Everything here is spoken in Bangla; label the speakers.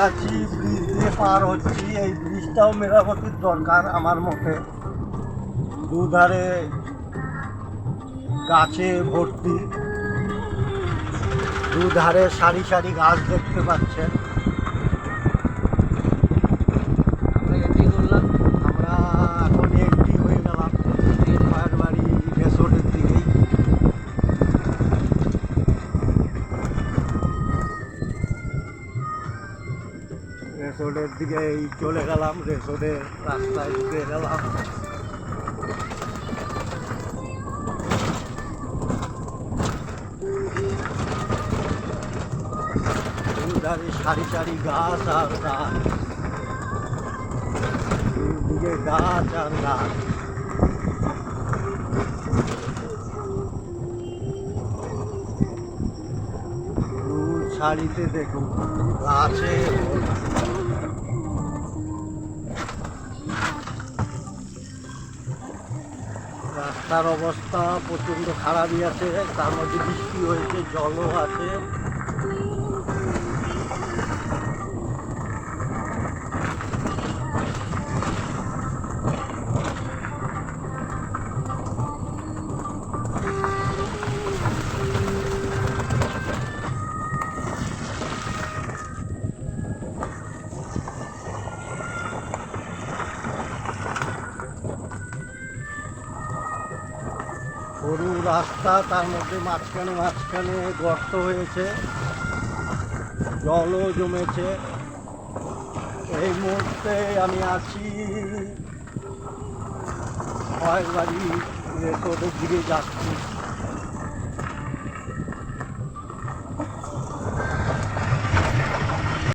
Speaker 1: আছি, ব্রিজ দিয়ে পার হচ্ছি। এই ব্রিজটাও মেরামতির দরকার আমার মতে। দুধারে গাছে ভর্তি, দুধারে সারি সারি গাছ দেখতে পাচ্ছেন। আমরা এখন এন্ট্রি হয়ে গেলাম খয়েরবাড়ি রেসোর্টের দিকেই। রেসোর্টের দিকেই চলে গেলাম, রেসোর্টের রাস্তায় ঢুকে গেলাম। দুধারে সারি সারি গাছ আর গাছ, দুদিকে গাছ আর গাছ। সারিতে দেখুন গাছে। রাস্তার অবস্থা প্রচণ্ড খারাপই আছে, তার মধ্যে বৃষ্টি হয়েছে, জলও আছে। সরু রাস্তা, তার মধ্যে মাঝখানে মাঝখানে গর্ত হয়েছে, জলও জমেছে। এই মুহূর্তে আমি আছি খয়েরবাড়ি রেসোর্টের দিকে যাচ্ছি।